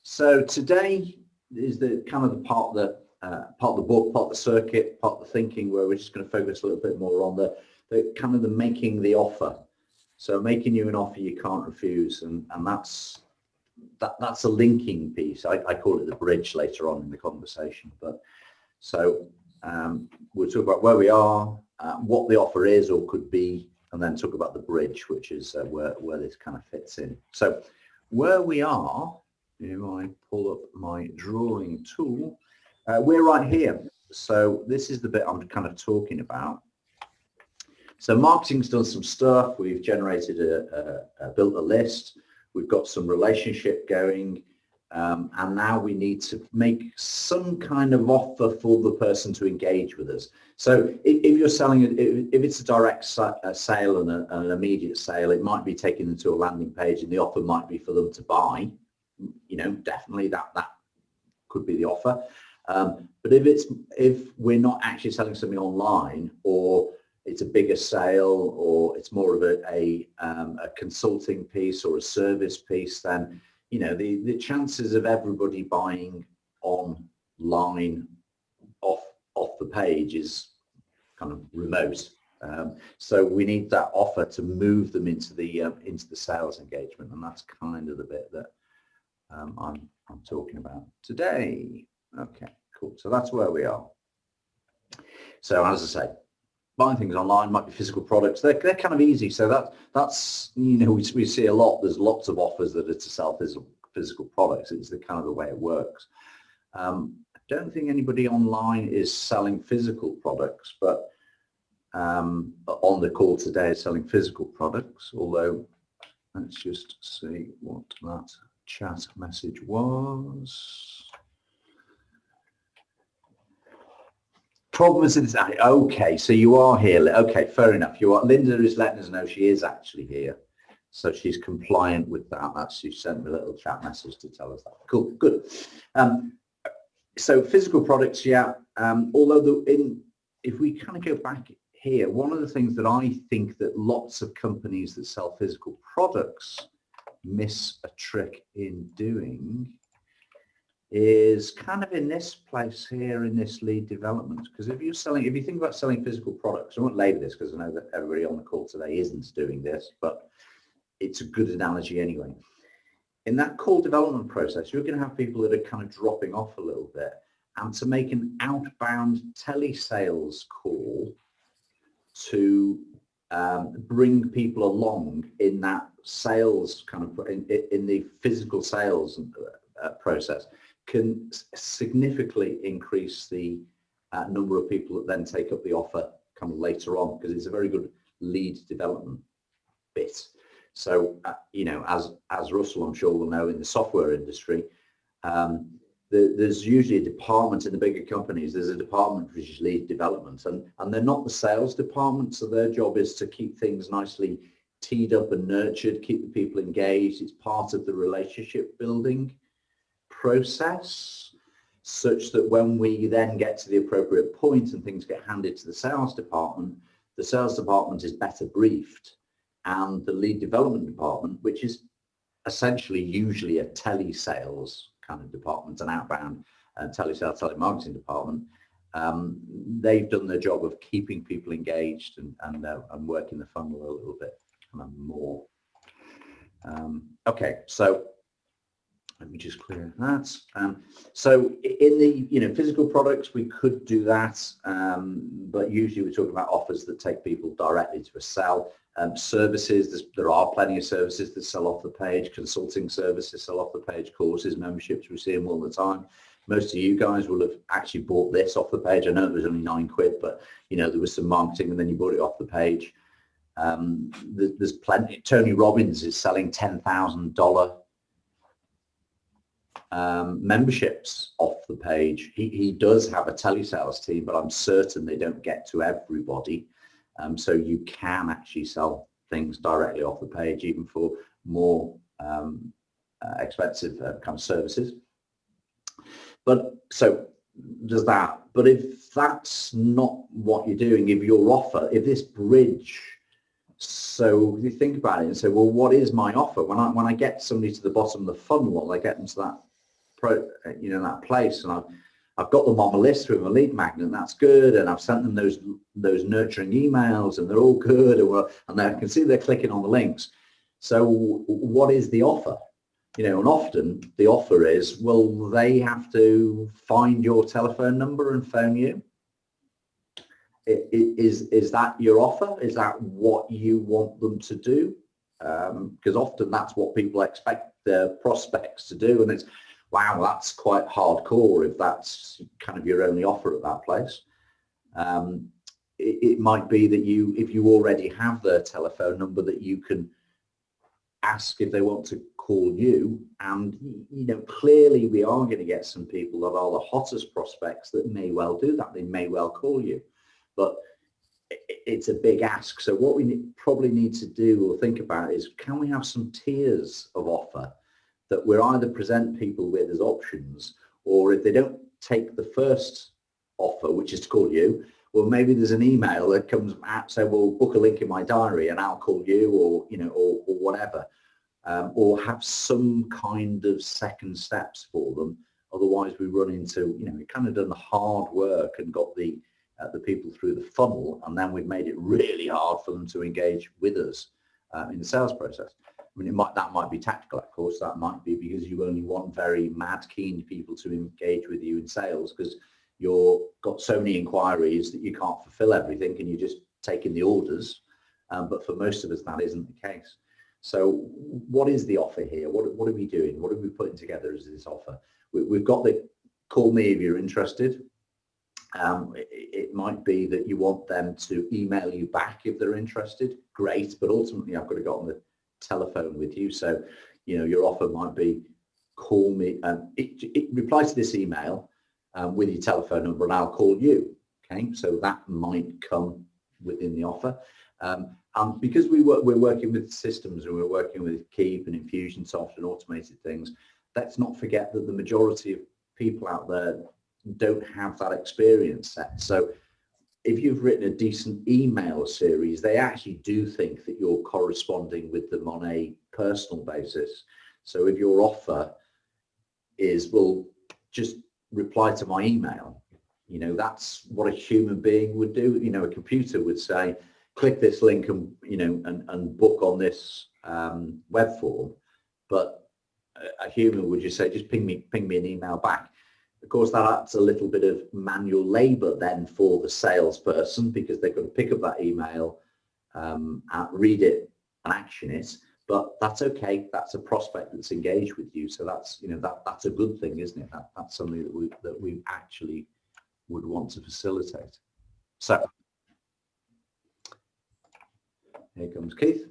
So today is the kind of the part of the book, part of the circuit, part of the thinking, where we're just going to focus a little bit more on the kind of the making the offer. So making you an offer you can't refuse, and that's a linking piece. I call it the bridge later on in the conversation. But so we'll talk about where we are, what the offer is or could be, and then talk about the bridge, which is where this kind of fits in. So where we are, if I pull up my drawing tool, we're right here. So this is the bit I'm kind of talking about. So marketing's done some stuff. We've generated built a list. We've got some relationship going. And now we need to make some kind of offer for the person to engage with us. So if you're selling, if it's a direct sale and an immediate sale, it might be taking them to a landing page, and the offer might be for them to buy. You know, definitely that could be the offer. But if we're not actually selling something online, or it's a bigger sale, or it's more of a consulting piece or a service piece, then you know the chances of everybody buying online off the page is kind of remote. So we need that offer to move them into the sales engagement, and that's kind of the bit that I'm talking about today. Okay, cool. So that's where we are. So as I say, buying things online might be physical products. They're kind of easy. So that's you know we see a lot. There's lots of offers that are to sell physical products. It's the kind of the way it works. I don't think anybody online is selling physical products, but on the call today is selling physical products. Although let's just see what that chat message was. Problem is, okay, so you are here. Okay, fair enough. You are. Linda is letting us know she is actually here, so she's compliant with that. She sent me a little chat message to tell us that. Cool, good. So physical products, yeah. Although if we kind of go back here, one of the things that I think that lots of companies that sell physical products miss a trick in doing is kind of in this place here, in this lead development. Because if you think about selling physical products, I won't label this because I know that everybody on the call today isn't doing this, but it's a good analogy anyway. In that call development process, you're going to have people that are kind of dropping off a little bit, and to make an outbound telesales call to bring people along in that sales kind of in the physical sales process can significantly increase the number of people that then take up the offer kind of later on, because it's a very good lead development bit. So, you know, as Russell, I'm sure will know, in the software industry, there's usually a department in the bigger companies. There's a department which is lead development, and they're not the sales department. So their job is to keep things nicely teed up and nurtured, keep the people engaged. It's part of the relationship building process, such that when we then get to the appropriate point and things get handed to the sales department is better briefed, and the lead development department, which is essentially usually a telesales kind of department, an outbound telesales, telemarketing department, they've done their job of keeping people engaged and working the funnel a little bit kind of more. Okay, so let me just clear that. So in the physical products, we could do that, but usually we're talking about offers that take people directly to a sell. Services, there are plenty of services that sell off the page. Consulting services sell off the page. Courses, memberships, we see them all the time. Most of you guys will have actually bought this off the page. I know it was only £9, but you know there was some marketing, and then you bought it off the page. There's plenty. Tony Robbins is selling $10,000 memberships off the page. He does have a telesales team, but I'm certain they don't get to everybody. So you can actually sell things directly off the page, even for more expensive kind of services. But so there's that. But if that's not what you're doing, if your offer, if this bridge, so if you think about it and say, well, what is my offer? When I get somebody to the bottom of the funnel, I get them to that that place, and I've got them on my list with a lead magnet. That's good, and I've sent them those nurturing emails, and they're all good, and I can see they're clicking on the links. So what is the offer? And often the offer is, well, they have to find your telephone number and phone you. Is that your offer? Is that what you want them to do? Because often that's what people expect their prospects to do, and it's, wow, that's quite hardcore if that's kind of your only offer at that place. It might be that if you already have their telephone number, that you can ask if they want to call you, and clearly we are going to get some people that are the hottest prospects that may well do that. They may well call you, but it's a big ask. So what we probably need to do or think about is, can we have some tiers of offer that we're either present people with as options, or if they don't take the first offer, which is to call you, well, maybe there's an email that comes out, say, well, book a link in my diary and I'll call you, or whatever, or have some kind of second steps for them. Otherwise we run into, we've kind of done the hard work and got the people through the funnel, and then we've made it really hard for them to engage with us in the sales process. I mean, that might be tactical, of course. That might be because you only want very mad keen people to engage with you in sales, because you've got so many inquiries that you can't fulfill everything and you're just taking the orders. But for most of us, that isn't the case. So what is the offer here? What are we doing? What are we putting together as this offer? We've got the call me if you're interested. It might be that you want them to email you back if they're interested. Great, but ultimately I've got to get on the telephone with you. So your offer might be, call me, it reply to this email with your telephone number and I'll call you. Okay, so that might come within the offer. And because we're working with systems and we're working with Keep and Infusionsoft and automated things, let's not forget that the majority of people out there don't have that experience set. So if you've written a decent email series, they actually do think that you're corresponding with them on a personal basis. So if your offer is, well, just reply to my email, that's what a human being would do. A computer would say, click this link and and book on this web form, but a human would just say, just ping me an email back. Of course, that's a little bit of manual labor then for the salesperson, because they've got to pick up that email, read it and action it. But that's okay. That's a prospect that's engaged with you. So that's that's a good thing, isn't it? That's something that we actually would want to facilitate. So here comes Keith.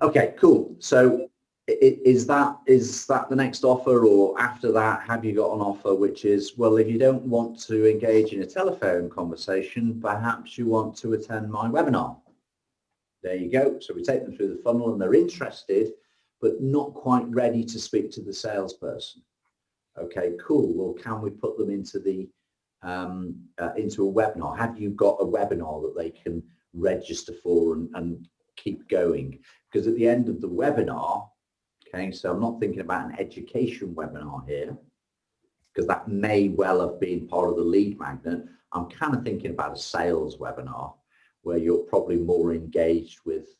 Okay, cool. So is that the next offer, or after that have you got an offer which is, well, if you don't want to engage in a telephone conversation, perhaps you want to attend my webinar. There you go. So we take them through the funnel and they're interested but not quite ready to speak to the salesperson. Okay, cool. Well, can we put them into the into a webinar? Have you got a webinar that they can register for and keep going? Because at the end of the webinar, okay, so I'm not thinking about an education webinar here, because that may well have been part of the lead magnet. I'm kind of thinking about a sales webinar where you're probably more engaged with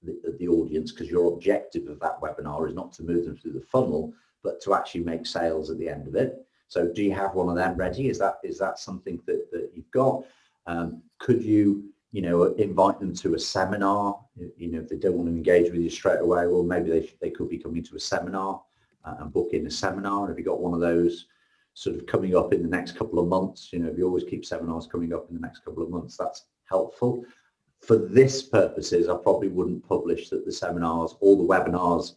the audience, because your objective of that webinar is not to move them through the funnel, but to actually make sales at the end of it. So do you have one of them ready? Is that something that you've got? Could you invite them to a seminar? If they don't want to engage with you straight away, well, maybe they could be coming to a seminar and book in a seminar. And if you've got one of those sort of coming up in the next couple of months, if you always keep seminars coming up in the next couple of months, that's helpful. For this purposes, I probably wouldn't publish that the seminars or the webinars,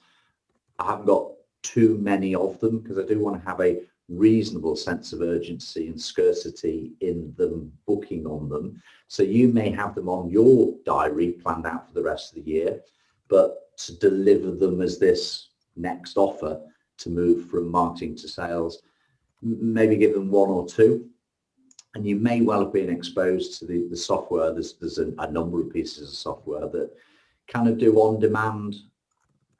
I haven't got too many of them, because I do want to have a reasonable sense of urgency and scarcity in them booking on them. So you may have them on your diary planned out for the rest of the year, but to deliver them as this next offer to move from marketing to sales, maybe give them one or two. And you may well have been exposed to the software. There's a number of pieces of software that kind of do on-demand.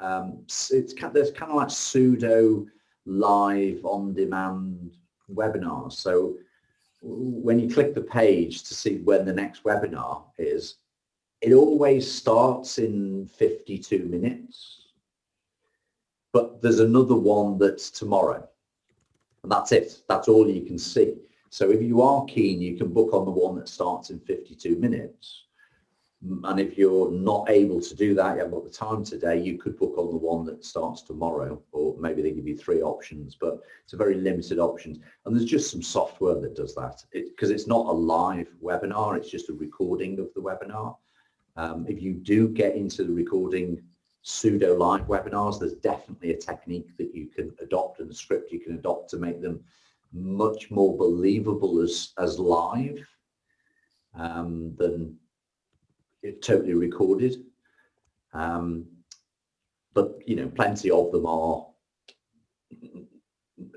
There's kind of like pseudo live on-demand webinars. So when you click the page to see when the next webinar is, it always starts in 52 minutes, but there's another one that's tomorrow, and that's it. That's all you can see. So if you are keen, you can book on the one that starts in 52 minutes. And if you're not able to do that, you haven't got the time today, you could book on the one that starts tomorrow, or maybe they give you 3 options, but it's a very limited options. And there's just some software that does that, because it's not a live webinar, it's just a recording of the webinar. If you do get into the recording pseudo live webinars, there's definitely a technique that you can adopt and a script you can adopt to make them much more believable as live than totally recorded. But plenty of them are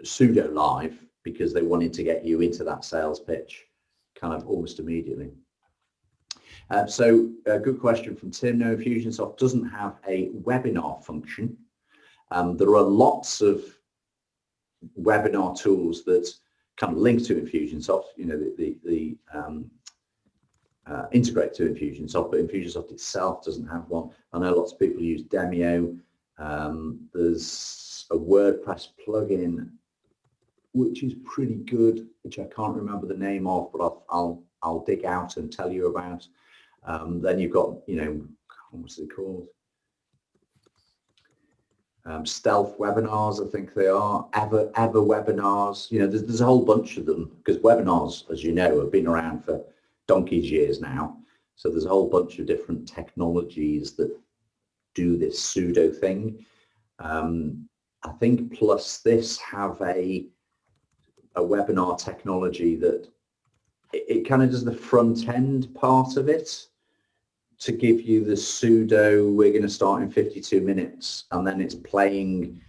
pseudo live because they wanted to get you into that sales pitch kind of almost immediately. So a good question from Tim. No, Infusionsoft doesn't have a webinar function. There are lots of webinar tools that kind of link to Infusionsoft, integrate to Infusionsoft, but Infusionsoft itself doesn't have one. I know lots of people use Demio. There's a WordPress plugin which is pretty good, which I can't remember the name of, but I'll dig out and tell you about. Then you've got, what's it called? Stealth webinars, I think they are. Ever webinars. There's a whole bunch of them, because webinars, as you know, have been around for donkey's years now. So there's a whole bunch of different technologies that do this pseudo thing. I think Plus this have a webinar technology that it kind of does the front end part of it to give you the pseudo, we're going to start in 52 minutes, and then it's playing,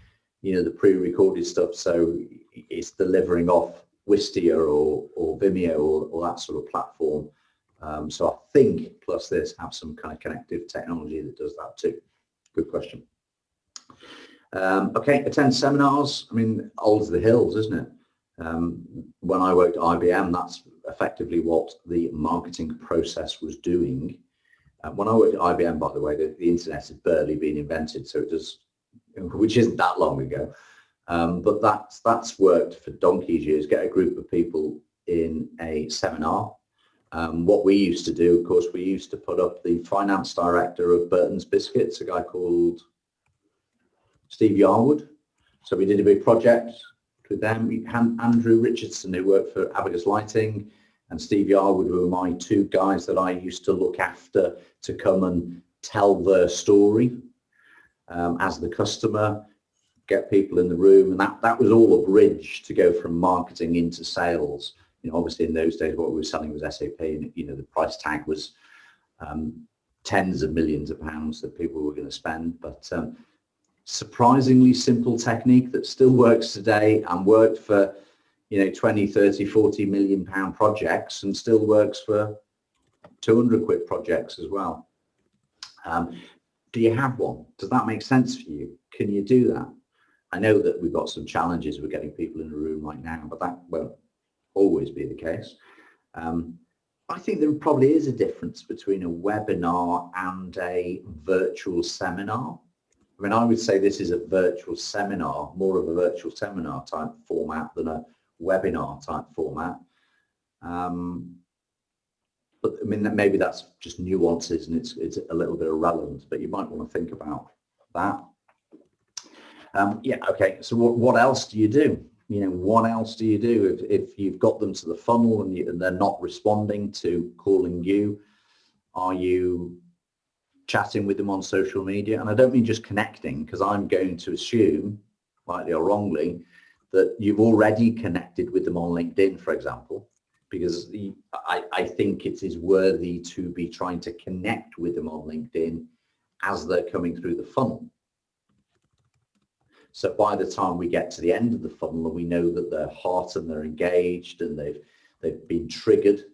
the pre-recorded stuff. So it's delivering off Wistia or Vimeo or that sort of platform. So I think Plus this have some kind of connective technology that does that too. Good question. Okay, attend seminars. I mean, old as the hills, isn't it? When I worked at IBM, that's effectively what the marketing process was doing. When I worked at IBM, by the way, the internet had barely been invented, so it does, which isn't that long ago. But that's worked for donkey's years. Get a group of people in a seminar. What we used to do, of course, we used to put up the finance director of Burton's Biscuits, a guy called Steve Yarwood. So we did a big project with them. We had Andrew Richardson, who worked for Abacus Lighting, and Steve Yarwood were my 2 guys that I used to look after to come and tell their story as the customer, get people in the room, and that was all a bridge to go from marketing into sales. Obviously in those days what we were selling was SAP, and the price tag was tens of millions of pounds that people were going to spend. But surprisingly simple technique that still works today and worked for 20, 30, 40 million pound projects, and still works for 200 quid projects as well. Do you have one? Does that make sense for you? Can you do that? I know that we've got some challenges with getting people in the room right now, but that won't always be the case. I think there probably is a difference between a webinar and a virtual seminar. I mean, I would say this is a virtual seminar, more of a virtual seminar type format than a webinar type format. But I mean, maybe that's just nuances and it's a little bit irrelevant, but you might want to think about that. Yeah, okay, so what else do you do? What else do you do if you've got them to the funnel and they're not responding to calling you? Are you chatting with them on social media? And I don't mean just connecting, because I'm going to assume, rightly or wrongly, that you've already connected with them on LinkedIn, for example, because I think it is worthy to be trying to connect with them on LinkedIn as they're coming through the funnel. So by the time we get to the end of the funnel and we know that they're hot and they're engaged and they've been triggered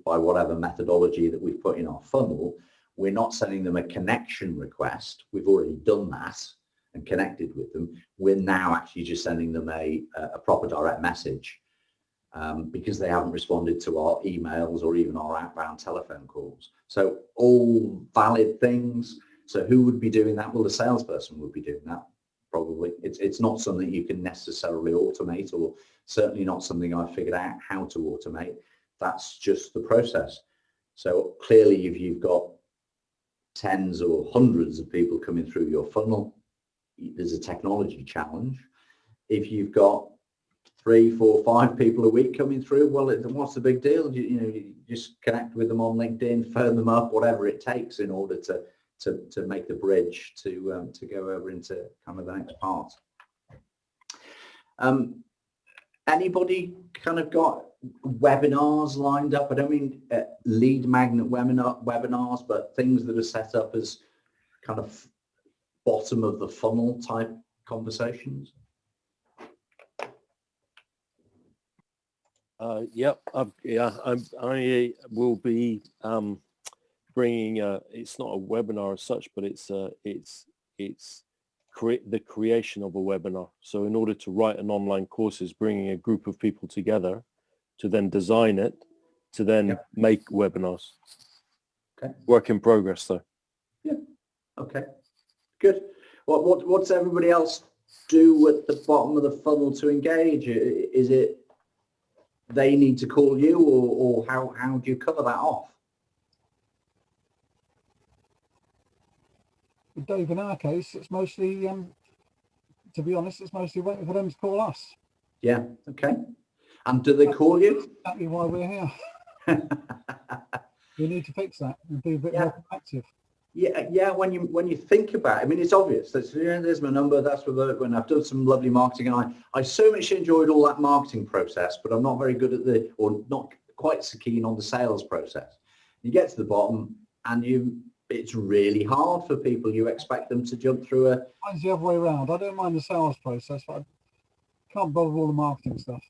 by whatever methodology that we've put in our funnel, we're not sending them a connection request. We've already done that and connected with them, we're now actually just sending them a proper direct message because they haven't responded to our emails or even our outbound telephone calls. So all valid things. So who would be doing that? Well, the salesperson would be doing that. Probably. It's not something you can necessarily automate, or certainly not something I figured out how to automate. That's just the process. So clearly, if you've got tens or hundreds of people coming through your funnel, there's a technology challenge. If you've got 3, 4, 5 people a week coming through, well, what's the big deal? You just connect with them on LinkedIn, phone them up, whatever it takes in order to make the bridge to go over into kind of the next part. Anybody kind of got webinars lined up? I don't mean lead magnet webinars, but things that are set up as kind of bottom of the funnel type conversations. Yep. I will be bringing. It's not a webinar as such, but it's the creation of a webinar. So in order to write an online course is bringing a group of people together to then design it, to then make webinars. Okay. Work in progress though. Yeah. Okay. Good. What's everybody else do at the bottom of the funnel to engage? Is it they need to call you, or how do you cover that off? Dave, in our case, it's mostly, to be honest, it's mostly waiting for them to call us. Yeah. Okay. And do they call you? Exactly why we're here. We need to fix that and be a bit more proactive. Yeah. When you think about it, I mean, it's obvious. There's my number. That's when I've done some lovely marketing, and I so much enjoyed all that marketing process, but I'm not very good at or not quite so keen on the sales process. You get to the bottom, and it's really hard for people. You expect them to jump through Mine's the other way around. I don't mind the sales process, but I can't bother with all the marketing stuff.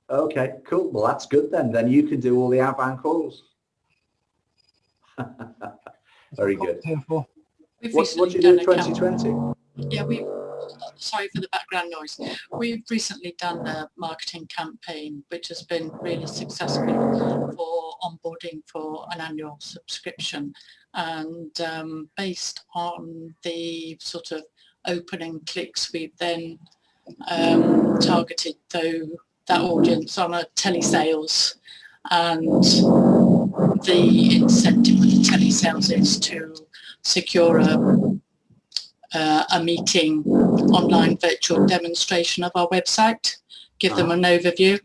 Okay, cool. Well, that's good then. Then you can do all the outbound calls. Very good. What do you do in 2020? Yeah, sorry for the background noise. We've recently done a marketing campaign which has been really successful for onboarding for an annual subscription, and based on the sort of opening clicks, we've then targeted that audience on a telesales, and the incentive with the telesales is to secure a meeting, online virtual demonstration of our website, give them an overview,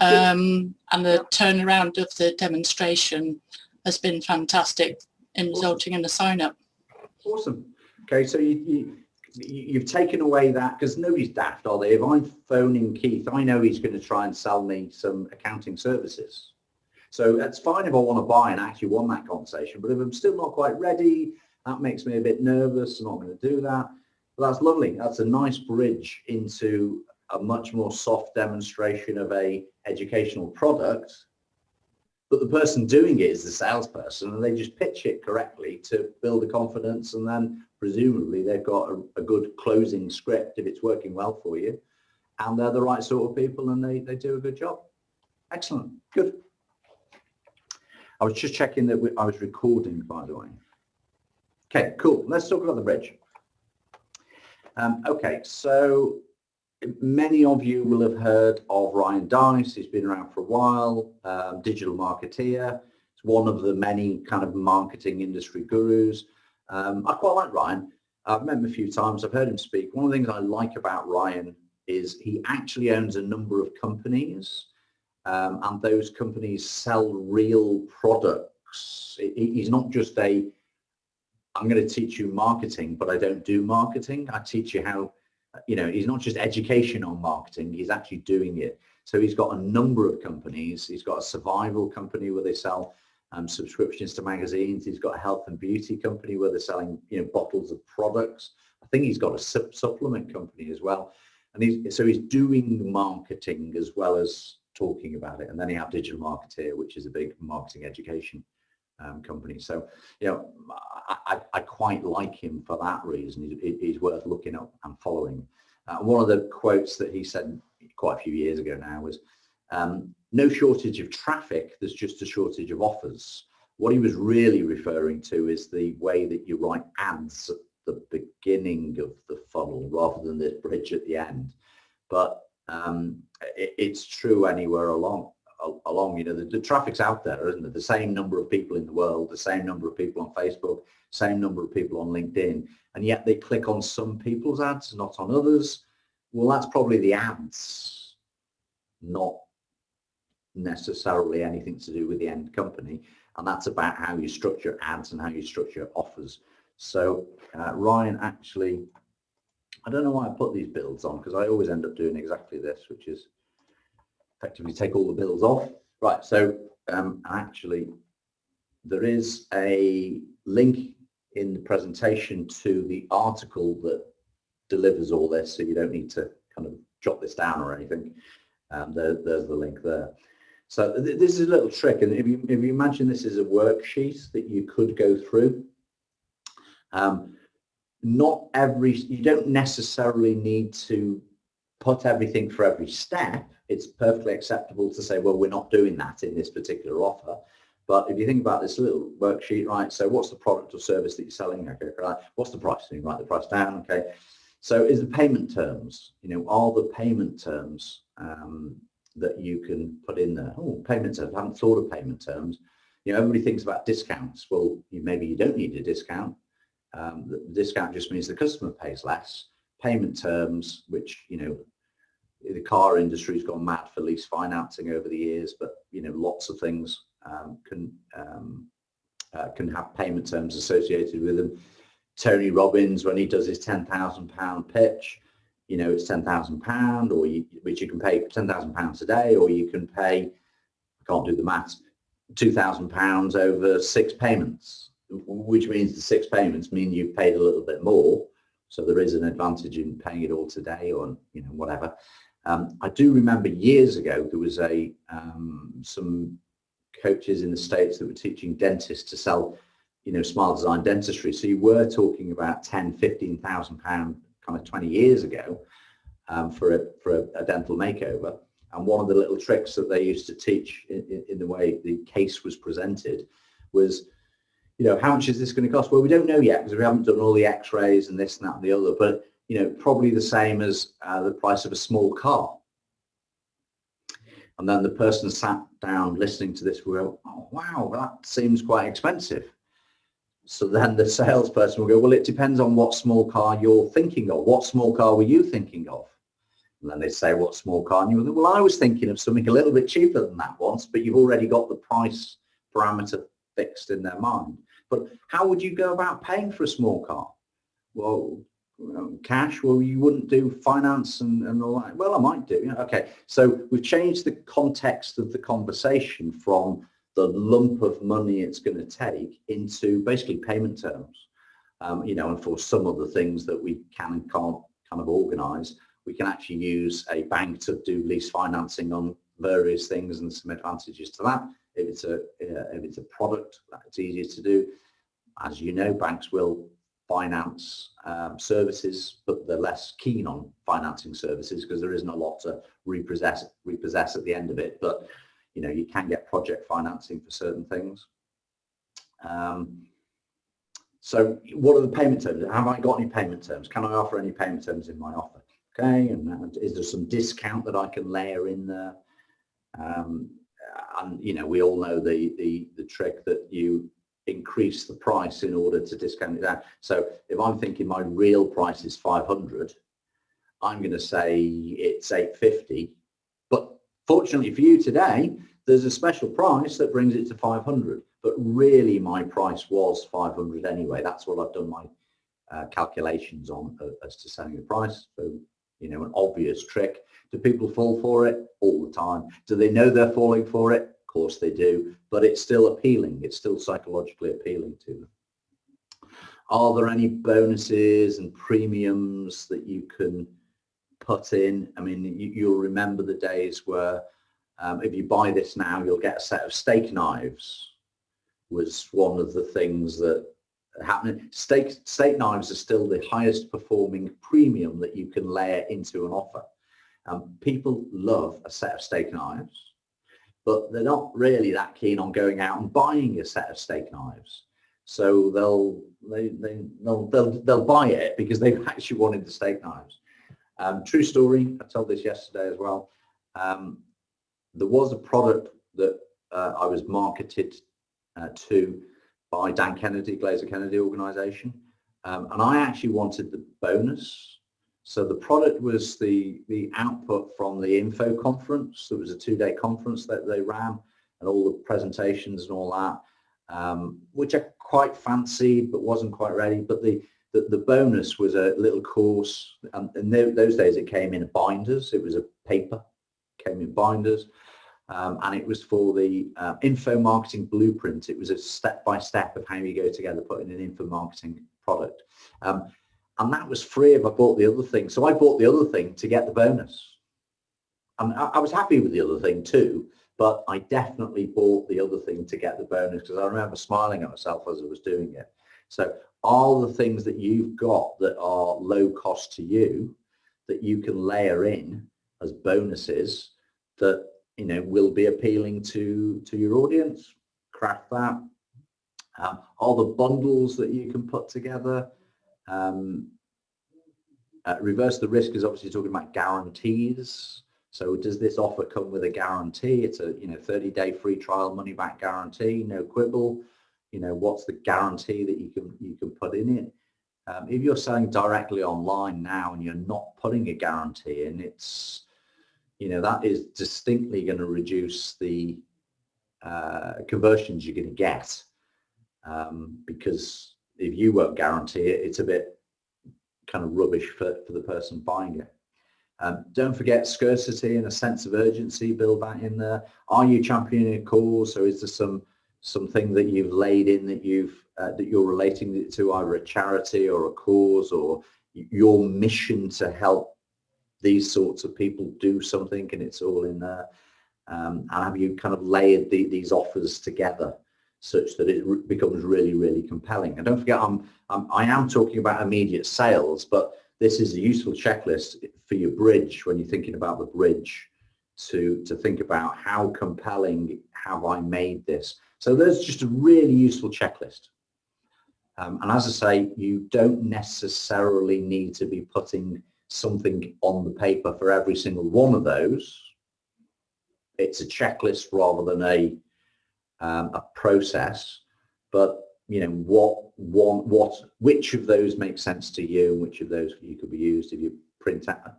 and the turnaround of the demonstration has been fantastic in resulting in a sign-up. Awesome. Okay, so you've taken away that, because nobody's daft, are they? If I'm phoning Keith, I know he's going to try and sell me some accounting services. So that's fine if I want to buy and actually want that conversation, but if I'm still not quite ready, that makes me a bit nervous. I'm not going to do that. But that's lovely. That's a nice bridge into a much more soft demonstration of a educational product. But the person doing it is the salesperson, and they just pitch it correctly to build the confidence, and then presumably they've got a good closing script if it's working well for you, and they're the right sort of people, and they do a good job. Excellent. Good. I was just checking that I was recording, by the way. Okay, cool. Let's talk about the bridge. Okay, so many of you will have heard of Ryan Dice. He's been around for a while, digital marketeer. He's one of the many kind of marketing industry gurus. I quite like Ryan. I've met him a few times. I've heard him speak. One of the things I like about Ryan is he actually owns a number of companies, and those companies sell real products. He's not just I'm going to teach you marketing, but I don't do marketing. I teach you how, he's not just education on marketing, he's actually doing it. So he's got a number of companies. He's got a survival company where they sell subscriptions to magazines. He's got a health and beauty company where they're selling, bottles of products. I think he's got a supplement company as well. And he's doing marketing as well as talking about it. And then you have digital marketeer, which is a big marketing education company. So, you know, I quite like him for that reason. He's worth looking up and following. One of the quotes that he said quite a few years ago now was, no shortage of traffic, there's just a shortage of offers. What he was really referring to is the way that you write ads at the beginning of the funnel rather than this bridge at the end. But it's true anywhere along, you know, the traffic's out there, isn't it? The same number of people in the world, the same number of people on Facebook, same number of people on LinkedIn, and yet they click on some people's ads, not on others. Well, that's probably the ads, not necessarily anything to do with the end company. And that's about how you structure ads and how you structure offers. So Ryan, actually, I don't know why I put these builds on, because I always end up doing exactly this, which is effectively take all the builds off. Right, so actually there is a link in the presentation to the article that delivers all this, so you don't need to kind of jot this down or anything. There's the link there. So this is a little trick, and if you imagine this is a worksheet that you could go through, you don't necessarily need to put everything for every step. It's perfectly acceptable to say, well, we're not doing that in this particular offer. But if you think about this little worksheet, right, so what's the product or service that you're selling? Okay, right. What's the price? You write the price down, okay. So is the payment terms, you know, are the payment terms that you can put in there? Oh, payment terms, I haven't thought of payment terms. You know, everybody thinks about discounts. Well, maybe you don't need a discount. The discount just means the customer pays less. Payment terms, which, you know, the car industry's gone mad for lease financing over the years, but, you know, lots of things can have payment terms associated with them. Tony Robbins, when he does his £10,000 pitch, you know, it's £10,000, or which you can pay £10,000 a day, or you can pay, I can't do the maths, £2,000 over 6 payments, which means the 6 payments mean you've paid a little bit more. So there is an advantage in paying it all today, or, you know, whatever. I do remember years ago there was some coaches in the States that were teaching dentists to sell, you know, Smile Design dentistry. So you were talking about £10,000–15,000 kind of 20 years ago for a dental makeover. And one of the little tricks that they used to teach in the way the case was presented was, you know, how much is this going to cost? Well, we don't know yet because we haven't done all the x-rays and this and that and the other, but, you know, probably the same as the price of a small car. And then the person sat down listening to this will go, oh, wow, that seems quite expensive. So then the salesperson will go, well, it depends on what small car you're thinking of. What small car were you thinking of? And then they say, what small car? And you will go, well, I was thinking of something a little bit cheaper than that once, but you've already got the price parameter fixed in their mind. But how would you go about paying for a small car? Well, cash. Well, you wouldn't do finance and all that. Well, I might do. Yeah, okay. So we've changed the context of the conversation from the lump of money it's going to take into basically payment terms. You know, and for some of the things that we can and can't kind of organise, we can actually use a bank to do lease financing on various things, and some advantages to that. If it's a product, it's easier to do. As you know, banks will finance services, but they're less keen on financing services because there isn't a lot to repossess at the end of it. But, you know, you can get project financing for certain things. So what are the payment terms? Have I got any payment terms? Can I offer any payment terms in my offer? Okay, and is there some discount that I can layer in there? And, you know, we all know the trick that you increase the price in order to discount it down. So if I'm thinking my real price is 500, I'm going to say it's 850. But fortunately for you today, there's a special price that brings it to 500. But really, my price was 500 anyway. That's what I've done my calculations on as to setting the price. So, you know, an obvious trick. Do people fall for it? All the time. Do they know they're falling for it? Of course they do. But it's still appealing. It's still psychologically appealing to them. Are there any bonuses and premiums that you can put in? I mean, you'll remember the days where if you buy this now, you'll get a set of steak knives. was one of the things that happened. Steak knives are still the highest performing premium that you can layer into an offer. People love a set of steak knives, but they're not really that keen on going out and buying a set of steak knives. So they'll buy it because they've actually wanted the steak knives. True story. I told this yesterday as well. There was a product that I was marketed to by Dan Kennedy, Glazer Kennedy organization, and I actually wanted the bonus. So the product was the output from the info conference. There was a 2-day conference that they ran, and all the presentations and all that, which I quite fancied but wasn't quite ready. But the bonus was a little course, and in those days it came in binders. It was a paper, came in binders. And it was for the info marketing blueprint. It was a step-by-step of how you go together putting an info marketing product. And that was free if I bought the other thing. So I bought the other thing to get the bonus. And I was happy with the other thing too, but I definitely bought the other thing to get the bonus because I remember smiling at myself as I was doing it. So all the things that you've got that are low cost to you, that you can layer in as bonuses that will be appealing to your audience, craft that. All the bundles that you can put together. Reverse the risk is obviously talking about guarantees. So does this offer come with a guarantee? It's a 30-day free trial money back guarantee, no quibble. What's the guarantee that you can put in it? If you're selling directly online now and you're not putting a guarantee in, it's that is distinctly going to reduce the conversions you're going to get, because if you won't guarantee it, it's a bit kind of rubbish for the person buying it. Don't forget scarcity and a sense of urgency. Build that in there. Are you championing a cause, or is there something that you've laid in that you're relating it to either a charity or a cause or your mission to help these sorts of people do something, and it's all in there? And have you kind of layered these offers together such that it becomes really, really compelling? And don't forget, I am talking about immediate sales, but this is a useful checklist for your bridge when you're thinking about the bridge to think about how compelling have I made this. So there's just a really useful checklist. And as I say, you don't necessarily need to be putting something on the paper for every single one of those. It's a checklist rather than a process. But which of those makes sense to you, and which of those you could be used if you print out. I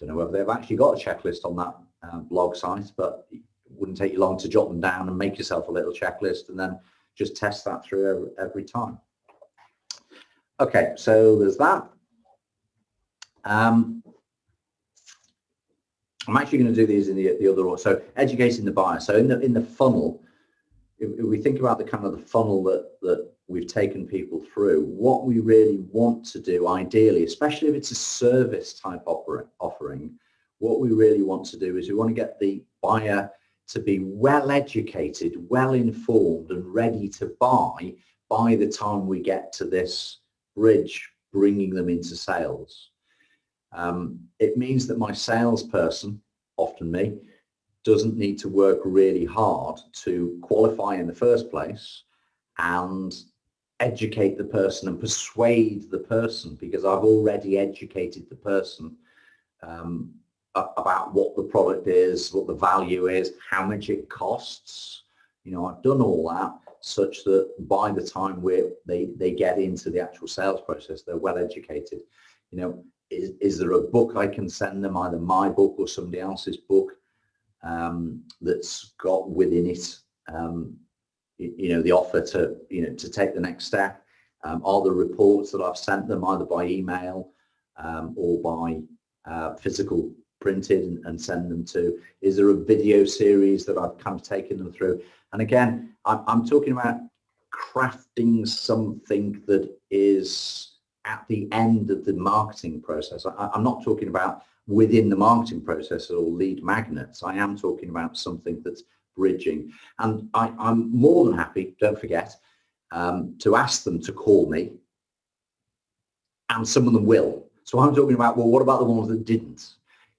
don't know whether they've actually got a checklist on that blog site, but it wouldn't take you long to jot them down and make yourself a little checklist and then just test that through every time. Okay, so there's that. I'm actually going to do these in the other order. So educating the buyer. So in the funnel, if we think about the kind of the funnel that we've taken people through, what we really want to do ideally, especially if it's a service type offering, what we really want to do is we want to get the buyer to be well educated, well informed and ready to buy by the time we get to this bridge, bringing them into sales. It means that my salesperson, often me, doesn't need to work really hard to qualify in the first place and educate the person and persuade the person, because I've already educated the person about what the product is, what the value is, how much it costs. I've done all that such that by the time they get into the actual sales process, they're well educated. Is there a book I can send them, either my book or somebody else's book, that's got within it, the offer to take the next step? Are the reports that I've sent them either by email or by physical printed and send them to? Is there a video series that I've kind of taken them through? And again, I'm talking about crafting something that is at the end of the marketing process. I'm not talking about within the marketing process or lead magnets. I am talking about something that's bridging. And I'm more than happy, don't forget, to ask them to call me, and some of them will. So I'm talking about, well, what about the ones that didn't?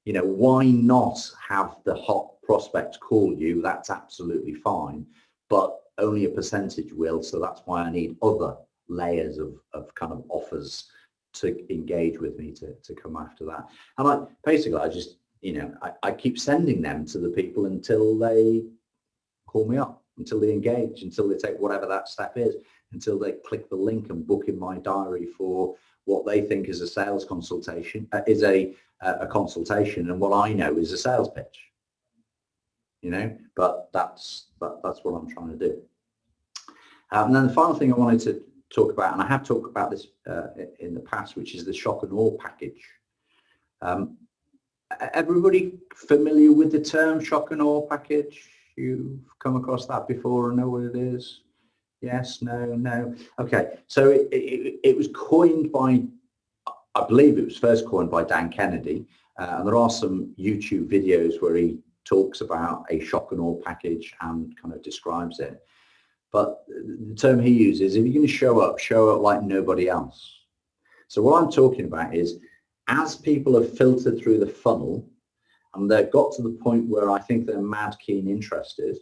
You know, why not have the hot prospects call you? That's absolutely fine, but only a percentage will. So that's why I need other layers of kind of offers to engage with me to come after that. And basically I just, you know, I keep sending them to the people until they call me up, until they engage, until they take whatever that step is, until they click the link and book in my diary for what they think is a sales consultation, is a consultation, and what I know is a sales pitch. You know, but that's what I'm trying to do. And then the final thing I wanted to talk about, and I have talked about this in the past, which is the shock and awe package. Everybody familiar with the term shock and awe package? You've come across that before and know what it is? Yes, no. Okay, so it was coined by, I believe it was first coined by Dan Kennedy, and there are some YouTube videos where he talks about a shock and awe package and kind of describes it. But the term he uses, if you're going to show up like nobody else. So what I'm talking about is, as people have filtered through the funnel and they've got to the point where I think they're mad keen interested,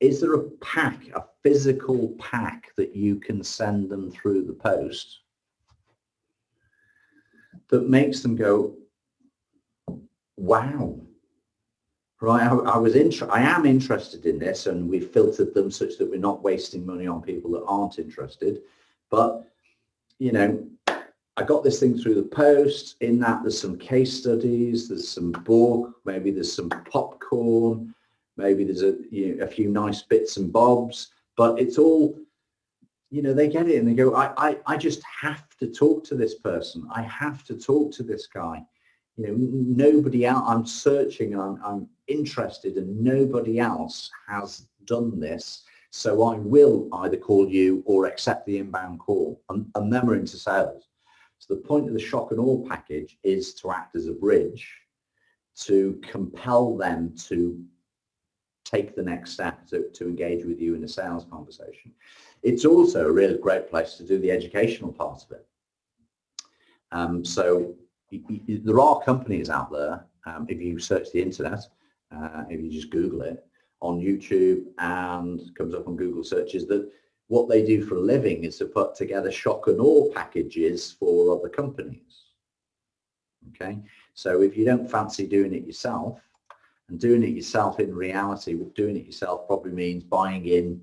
is there a pack, a physical pack that you can send them through the post that makes them go, wow, right, I am interested in this, and we've filtered them such that we're not wasting money on people that aren't interested. But, you know, I got this thing through the post. In that, there's some case studies, there's some book, maybe there's some popcorn, maybe there's a few nice bits and bobs, but it's all, you know, they get it and they go, I just have to talk to this person. I have to talk to this guy. You know, nobody else, I'm searching, I'm interested, and nobody else has done this. So I will either call you or accept the inbound call, and then we're into sales. So the point of the shock and awe package is to act as a bridge to compel them to take the next step to engage with you in a sales conversation. It's also a really great place to do the educational part of it. So there are companies out there, if you search the internet, if you just Google it on YouTube and comes up on Google searches, that what they do for a living is to put together shock and awe packages for other companies. Okay, so if you don't fancy doing it yourself, and doing it yourself in reality, doing it yourself probably means buying in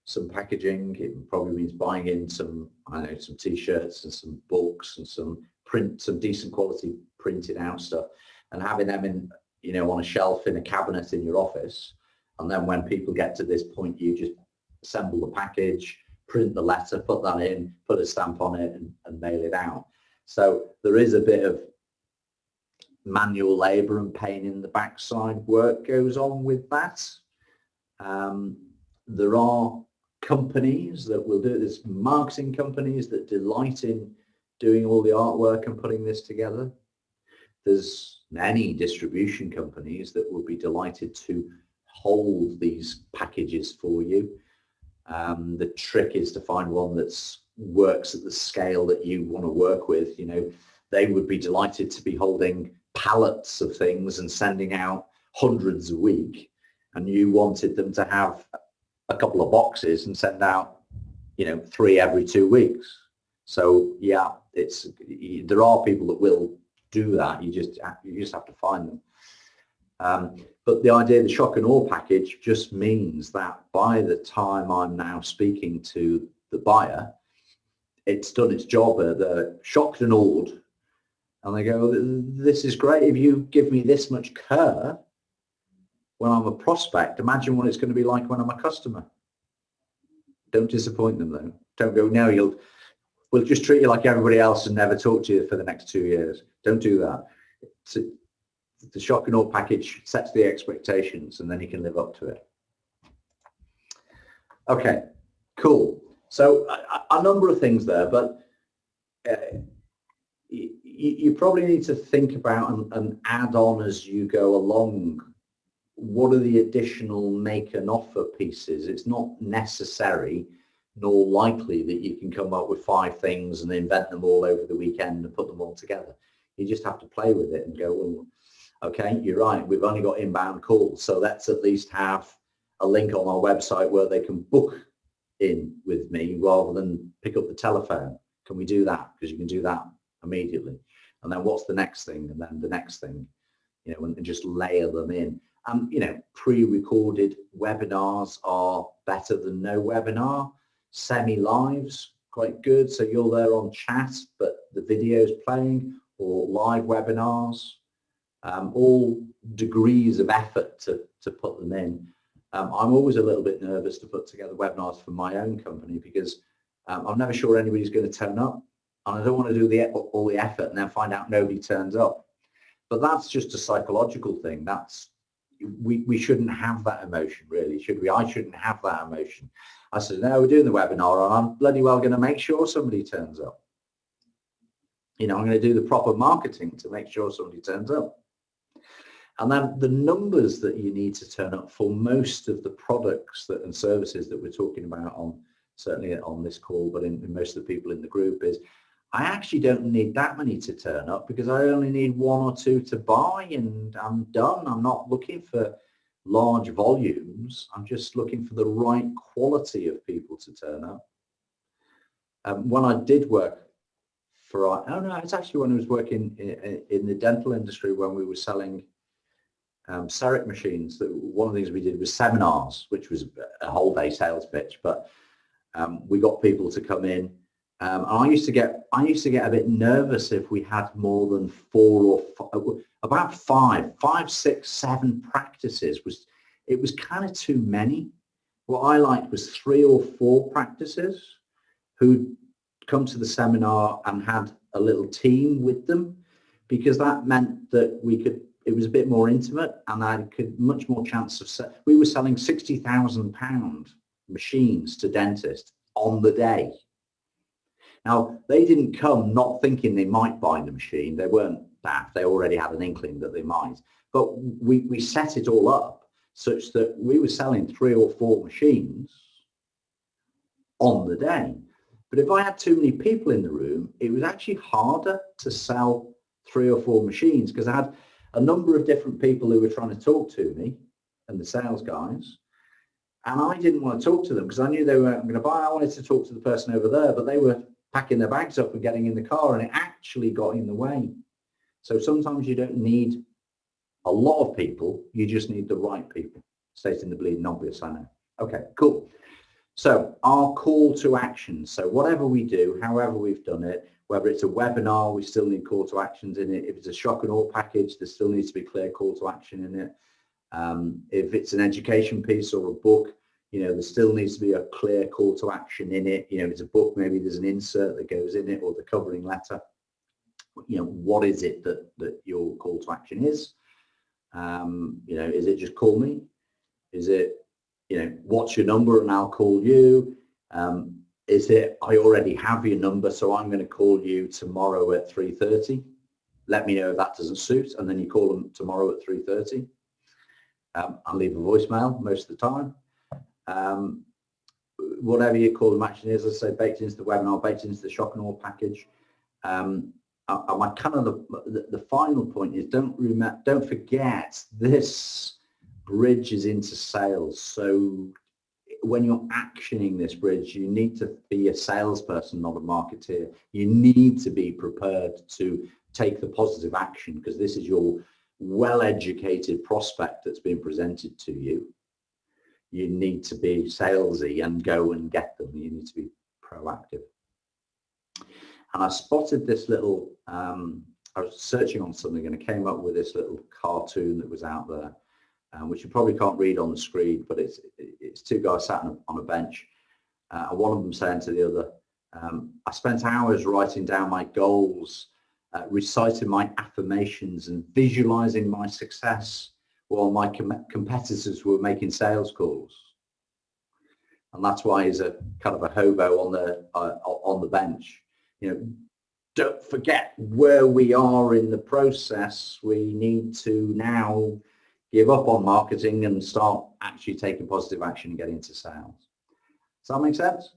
some packaging. It probably means buying in some, I don't know, some t-shirts and some books and some decent quality printed out stuff, and having them in, you know, on a shelf in a cabinet in your office. And then when people get to this point, you just assemble the package, print the letter, put that in, put a stamp on it, and mail it out. So there is a bit of manual labor and pain in the backside work goes on with that. There are companies that will do this, marketing companies that delight in doing all the artwork and putting this together. There's many distribution companies that will be delighted to hold these packages for you. The trick is to find one that works at the scale that you want to work with. You know, they would be delighted to be holding pallets of things and sending out hundreds a week, and you wanted them to have a couple of boxes and send out, you know, 3 every 2 weeks. So yeah, there are people that will do that. You just have to find them. But the idea of the shock and awe package just means that by the time I'm now speaking to the buyer, it's done its job. They're shocked and awed, and they go, this is great. If you give me this much care when I'm a prospect, imagine what it's going to be like when I'm a customer. Don't disappoint them though. Don't go, no, we'll just treat you like everybody else and never talk to you for the next 2 years. Don't do that. So the shock and awe package sets the expectations, and then you can live up to it. Okay, cool. So a number of things there, but you probably need to think about and add on as you go along what are the additional make an offer pieces? It's not necessary nor likely that you can come up with 5 things and invent them all over the weekend and put them all together. You just have to play with it and go, well, okay, you're right, we've only got inbound calls, so let's at least have a link on our website where they can book in with me rather than pick up the telephone. Can we do that? Because you can do that immediately. And then what's the next thing? And then the next thing, you know, and just layer them in. You know, pre-recorded webinars are better than no webinar. Semi-lives, quite good. So you're there on chat, but the video's playing, or live webinars. All degrees of effort to put them in. I'm always a little bit nervous to put together webinars for my own company because I'm never sure anybody's going to turn up, and I don't want to do all the effort and then find out nobody turns up. But that's just a psychological thing. We shouldn't have that emotion, really, should we? I shouldn't have that emotion. I said, no, we're doing the webinar, and I'm bloody well going to make sure somebody turns up. You know, I'm going to do the proper marketing to make sure somebody turns up. And then the numbers that you need to turn up for most of the products and services that we're talking about on, certainly on this call, but in most of the people in the group, is I actually don't need that many to turn up because I only need 1 or 2 to buy and I'm done. I'm not looking for large volumes. I'm just looking for the right quality of people to turn up. When I did work for, it's actually when I was working in the dental industry, when we were selling CEREC machines. One of the things we did was seminars, which was a whole day sales pitch, but we got people to come in. And I used to get a bit nervous if we had more than 4 or about 5, 6, 7 practices. It was kind of too many. What I liked was 3 or 4 practices who'd come to the seminar and had a little team with them, because that meant that it was a bit more intimate, and I could much more chance of we were selling £60,000 machines to dentists on the day. Now, they didn't come not thinking they might buy the machine. They weren't daft. They already had an inkling that they might. But we set it all up such that we were selling 3 or 4 machines on the day. But if I had too many people in the room, it was actually harder to sell 3 or 4 machines, because I had a number of different people who were trying to talk to me and the sales guys. And I didn't want to talk to them because I knew they weren't going to buy. I wanted to talk to the person over there, but they were packing their bags up and getting in the car, and it actually got in the way. So sometimes you don't need a lot of people, you just need the right people. Stating the bleeding obvious, I know. Okay, cool. So our call to action. So whatever we do, however we've done it, whether it's a webinar, we still need call to actions in it. If it's a shock and awe package, there still needs to be clear call to action in it. If it's an education piece or a book, you know, there still needs to be a clear call to action in it. You know, if it's a book, maybe there's an insert that goes in it, or the covering letter. You know, what is it that your call to action is? You know, is it just call me? Is it, you know, what's your number and I'll call you? Is it, I already have your number, so I'm going to call you tomorrow at 3:30. Let me know if that doesn't suit, and then you call them tomorrow at 3:30. I'll leave a voicemail most of the time. Whatever your call to action is, let's say baked into the webinar, baked into the shock and awe package. My kind of the final point is don't forget this bridge is into sales. So when you're actioning this bridge, you need to be a salesperson, not a marketeer. You need to be prepared to take the positive action, because this is your well-educated prospect that's been presented to you. You need to be salesy and go and get them. You need to be proactive. And I spotted this little, I was searching on something and I came up with this little cartoon that was out there, which you probably can't read on the screen, but it's 2 guys sat on a bench, and one of them saying to the other, I spent hours writing down my goals, reciting my affirmations and visualizing my success while my competitors were making sales calls. And that's why he's a kind of a hobo on the bench. You know, don't forget where we are in the process. We need to now give up on marketing and start actually taking positive action and getting into sales. Does that make sense?